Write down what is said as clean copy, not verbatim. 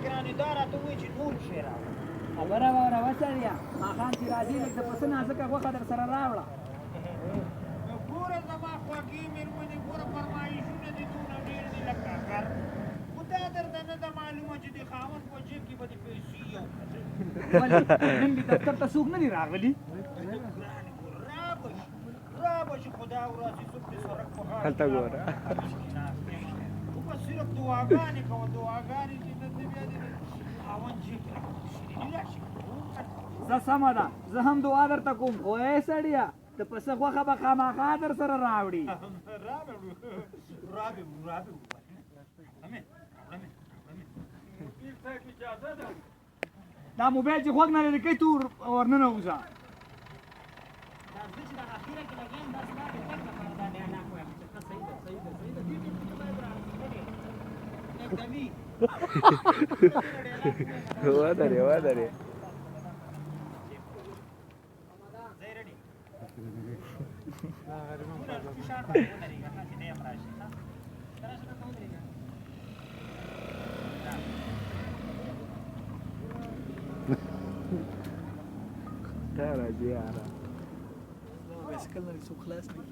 ګرانې دا راته وایي چې نور شی راوړه خبره واوره وسړیه ماښام چې راځي لږ د پسه نازکه غوښه در سره راوړه ګوره زما خوږې مېرمنې ګوره فرمایشونه دي دونه ډېر دي لکه غر خو دا درته نه ده معلومه چې د خاوند په جیب کې به د پیسې یو ولې نن دې دفتر ته څوک نه دي راغلي ګرانې ګوره را به شي خو دا ورځې څوک د سړک په غاړه هلته ګوره خو به صرف دعاګانې کوه دعاګانې چې نه ته بیا د خاوند جیب کې راشي زه سمه ده زه هم دعا درته کوم خو ای سړیه د پسه غوښه به خامخا در سره راوړي دا موبایل چې غوږ نه لري کوي تو ورننه وځه ودرې دا راځي یاره بایسکل نه څوک خلاص نه